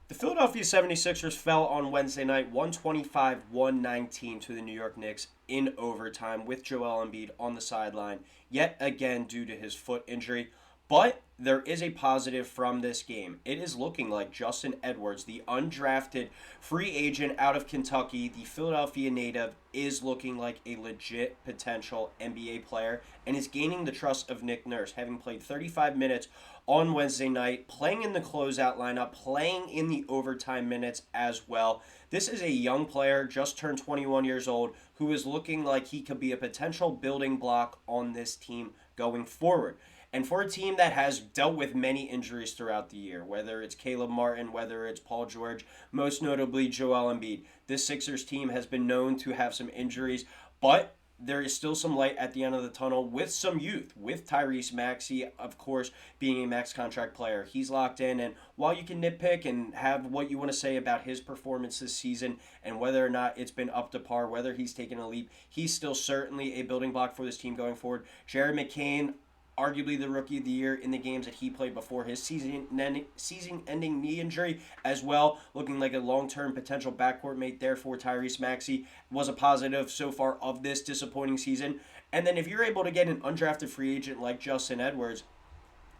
The Philadelphia 76ers fell on Wednesday night 125-119 to the New York Knicks in overtime with Joel Embiid on the sideline, yet again due to his foot injury. But there is a positive from this game. It is looking like Justin Edwards, the undrafted free agent out of Kentucky, the Philadelphia native, is looking like a legit potential NBA player and is gaining the trust of Nick Nurse, having played 35 minutes on Wednesday night, playing in the closeout lineup, playing in the overtime minutes as well. This is a young player, just turned 21 years old, who is looking like he could be a potential building block on this team going forward. And for a team that has dealt with many injuries throughout the year, whether it's Caleb Martin, whether it's Paul George, most notably Joel Embiid, this Sixers team has been known to have some injuries, but there is still some light at the end of the tunnel with some youth, with Tyrese Maxey, of course, being a max contract player. He's locked in, and while you can nitpick and have what you want to say about his performance this season and whether or not it's been up to par, whether he's taken a leap, he's still certainly a building block for this team going forward. McCain, arguably the rookie of the year in the games that he played before his season-ending knee injury as well, looking like a long-term potential backcourt mate there for Tyrese Maxey, was a positive so far of this disappointing season. And then if you're able to get an undrafted free agent like Justin Edwards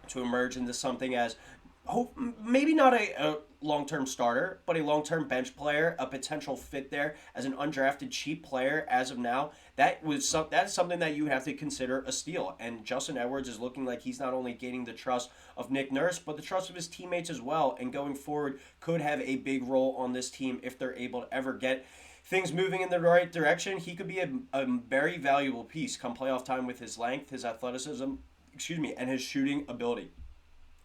to emerge into something as hope maybe not a long-term starter, but a long-term bench player, a potential fit there as an undrafted cheap player as of now. That's something that you have to consider a steal. And Justin Edwards is looking like he's not only gaining the trust of Nick Nurse, but the trust of his teammates as well. And going forward, could have a big role on this team if they're able to ever get things moving in the right direction. He could be a very valuable piece come playoff time with his length, his athleticism, and his shooting ability.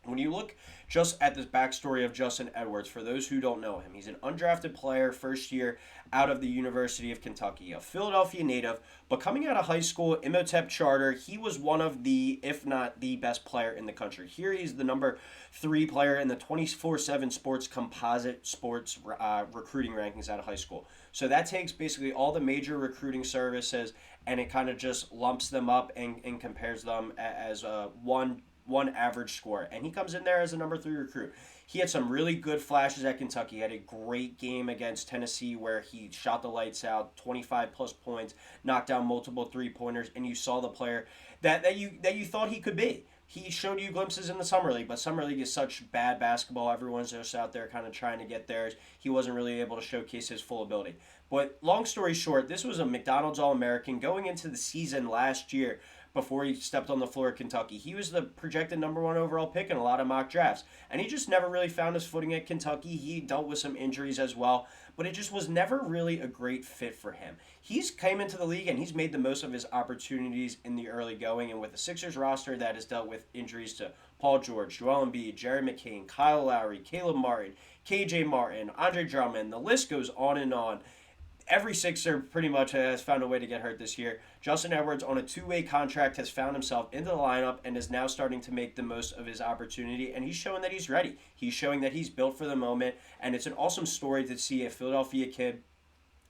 When you look just at this backstory of Justin Edwards, for those who don't know him, he's an undrafted player, first year out of the University of Kentucky, a Philadelphia native, but coming out of high school, Imhotep charter, he was one of the, if not the best player in the country. Here he's the number 3 player in the 24/7 Sports Composite Sports recruiting rankings out of high school. So that takes basically all the major recruiting services and it kind of just lumps them up and compares them as one average score. And he comes in there as a number 3 recruit. He had some really good flashes at Kentucky. He had a great game against Tennessee where he shot the lights out, 25 plus points, knocked down multiple 3-pointers, and you saw the player that you thought he could be. He showed you glimpses in the Summer League, but Summer League is such bad basketball. Everyone's just out there kind of trying to get theirs. He wasn't really able to showcase his full ability. But long story short, this was a McDonald's All-American going into the season last year before he stepped on the floor at Kentucky. He was the projected number 1 overall pick in a lot of mock drafts. And he just never really found his footing at Kentucky. He dealt with some injuries as well, but it just was never really a great fit for him. He's came into the league and he's made the most of his opportunities in the early going, and with the Sixers roster that has dealt with injuries to Paul George, Joel Embiid, McCain, Kyle Lowry, Caleb Martin, KJ Martin, Andre Drummond, the list goes on and on. Every Sixer pretty much has found a way to get hurt this year. Justin Edwards on a 2-way contract has found himself into the lineup and is now starting to make the most of his opportunity, and he's showing that he's ready. He's showing that he's built for the moment, and it's an awesome story to see a Philadelphia kid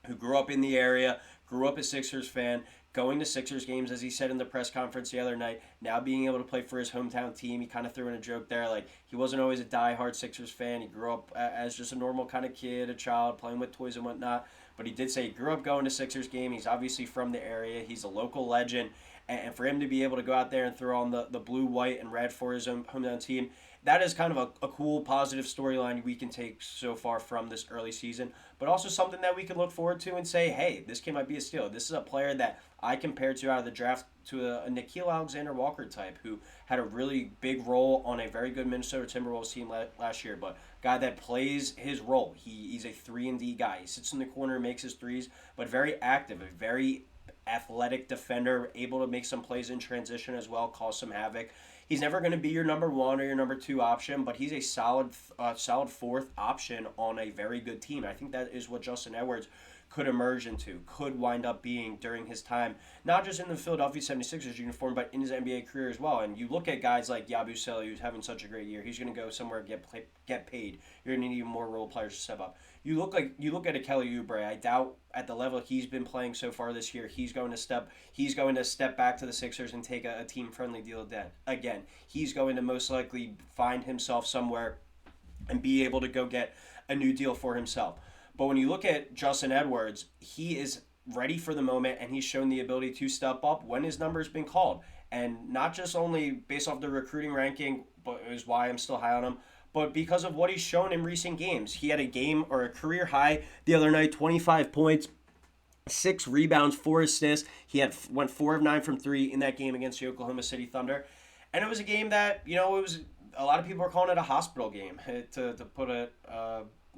who grew up in the area, grew up a Sixers fan, going to Sixers games, as he said in the press conference the other night, now being able to play for his hometown team. He kind of threw in a joke there, like he wasn't always a diehard Sixers fan. He grew up as just a normal kind of kid, a child, playing with toys and whatnot. But he did say he grew up going to Sixers game. He's obviously from the area. He's a local legend. And for him to be able to go out there and throw on the blue, white, and red for his hometown team, that is kind of a cool, positive storyline we can take so far from this early season. But also something that we can look forward to and say, hey, this kid might be a steal. This is a player that I compared to out of the draft to a Nickeil Alexander-Walker type who had a really big role on a very good Minnesota Timberwolves team last year. But guy that plays his role. He's a 3-and-D guy. He sits in the corner, makes his threes, but very active, a very athletic defender, able to make some plays in transition as well, cause some havoc. He's never going to be your number 1 or your number 2 option, but he's a solid 4th option on a very good team. I think that is what Justin Edwards could emerge into, could wind up being during his time, not just in the Philadelphia 76ers uniform, but in his NBA career as well. And you look at guys like Yabusele, who's having such a great year. He's going to go somewhere and get paid. You're going to need even more role players to step up. You look at a Kelly Oubre. I doubt at the level he's been playing so far this year, he's going to step back to the Sixers and take a team friendly deal again. He's going to most likely find himself somewhere and be able to go get a new deal for himself. But when you look at Justin Edwards, he is ready for the moment, and he's shown the ability to step up when his number's been called. And not just only based off the recruiting ranking, but is why I'm still high on him, but because of what he's shown in recent games. He had a game or a career high the other night, 25 points, 6 rebounds, 4 assists. He went 4 of 9 from three in that game against the Oklahoma City Thunder, and it was a game that it was a lot of people are calling it a hospital game to put a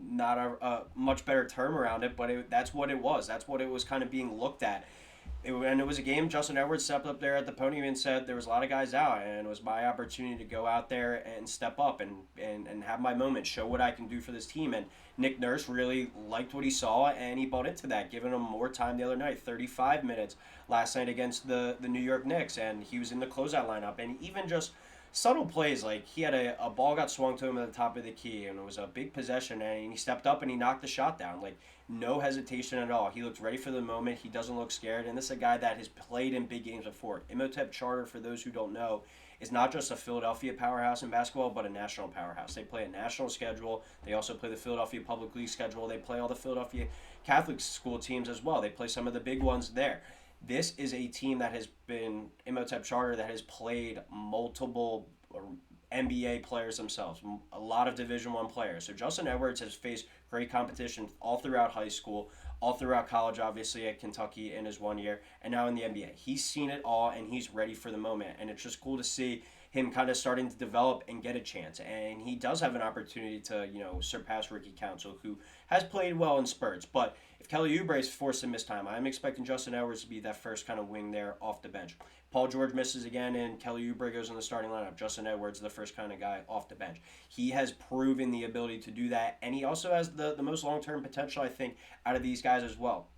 not a much better term around it, but that's what it was. That's what it was kind of being looked at. And it was a game Justin Edwards stepped up there at the podium and said there was a lot of guys out, and it was my opportunity to go out there and step up and have my moment, show what I can do for this team. And Nick Nurse really liked what he saw, and he bought into that, giving him more time the other night, 35 minutes last night against the New York Knicks, and he was in the closeout lineup. And even just subtle plays, like he had a ball got swung to him at the top of the key, and it was a big possession, and he stepped up and he knocked the shot down. Like, no hesitation at all. He looked ready for the moment. He doesn't look scared, and this is a guy that has played in big games before. Imhotep Charter, for those who don't know, is not just a Philadelphia powerhouse in basketball, but a national powerhouse. They play a national schedule. They also play the Philadelphia Public League schedule. They play all the Philadelphia Catholic school teams as well. They play some of the big ones there. This is a team that has been Imhotep Charter that has played multiple NBA players themselves, a lot of Division I players. So Justin Edwards has faced great competition all throughout high school, all throughout college, obviously at Kentucky in his 1 year, and now in the NBA. He's seen it all, and he's ready for the moment. And it's just cool to see him kind of starting to develop and get a chance. And he does have an opportunity to, surpass Ricky Council, who has played well in spurts. But if Kelly Oubre is forced to miss time, I'm expecting Justin Edwards to be that first kind of wing there off the bench. Paul George misses again, and Kelly Oubre goes in the starting lineup. Justin Edwards, the first kind of guy off the bench. He has proven the ability to do that, and he also has the most long-term potential, I think, out of these guys as well.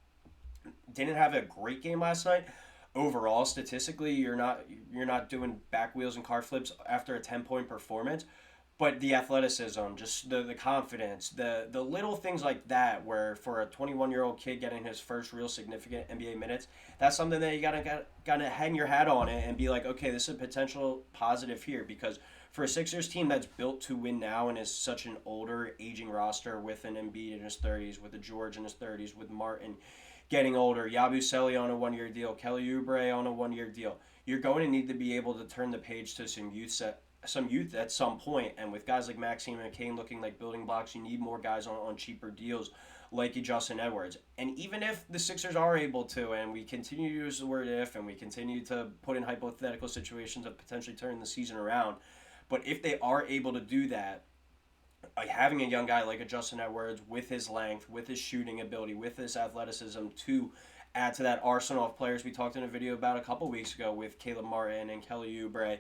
Didn't have a great game last night. Overall, statistically, you're not doing back wheels and car flips after a 10-point performance, but the athleticism, just the confidence, the little things like that, where for a 21-year-old kid getting his first real significant NBA minutes, that's something that you gotta hang your hat on and be like, okay, this is a potential positive here, because for a Sixers team that's built to win now and is such an older, aging roster with an Embiid in his 30s, with a George in his 30s, with Martin getting older, Yabusele on a 1-year deal, Kelly Oubre on a 1-year deal, you're going to need to be able to turn the page to some youth at some point. And with guys like Maxey and McCain looking like building blocks, you need more guys on cheaper deals like Justin Edwards. And even if the Sixers are able to, and we continue to use the word if, and we continue to put in hypothetical situations of potentially turning the season around, but if they are able to do that, having a young guy like a Justin Edwards with his length, with his shooting ability, with his athleticism to add to that arsenal of players we talked in a video about a couple weeks ago with Caleb Martin and Kelly Oubre,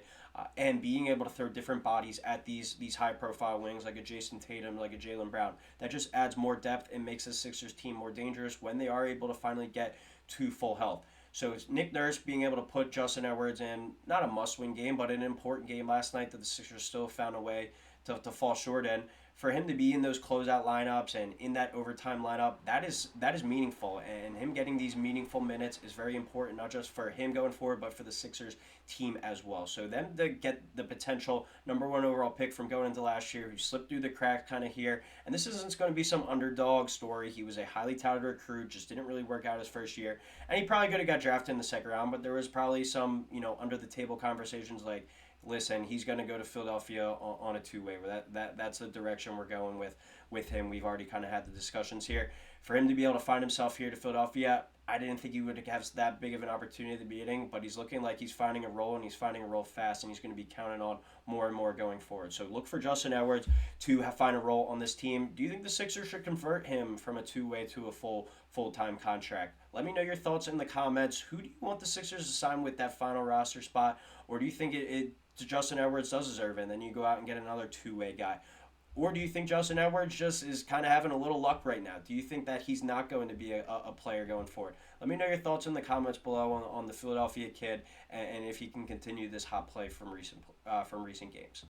and being able to throw different bodies at these high-profile wings like a Jason Tatum, like a Jaylen Brown, that just adds more depth and makes the Sixers team more dangerous when they are able to finally get to full health. So it's Nick Nurse being able to put Justin Edwards in, not a must-win game, but an important game last night that the Sixers still found a way to fall short in. For him to be in those closeout lineups and in that overtime lineup, that is meaningful. And him getting these meaningful minutes is very important, not just for him going forward, but for the Sixers team as well. So them to get the potential number 1 overall pick from going into last year, who slipped through the cracks kind of here. And this isn't going to be some underdog story. He was a highly touted recruit, just didn't really work out his first year. And he probably could have got drafted in the second round, but there was probably some, under the table conversations like, listen, he's going to go to Philadelphia on a two-way. That's the direction we're going with him. We've already kind of had the discussions here. For him to be able to find himself here to Philadelphia, I didn't think he would have that big of an opportunity at the beginning, but he's looking like he's finding a role, and he's finding a role fast, and he's going to be counted on more and more going forward. So look for Justin Edwards to find a role on this team. Do you think the Sixers should convert him from a two-way to a full-time contract? Let me know your thoughts in the comments. Who do you want the Sixers to sign with that final roster spot, or do you think Justin Edwards does deserve it, and then you go out and get another two-way guy? Or do you think Justin Edwards just is kind of having a little luck right now? Do you think that he's not going to be a player going forward? Let me know your thoughts in the comments below on the Philadelphia kid, and if he can continue this hot play from recent games.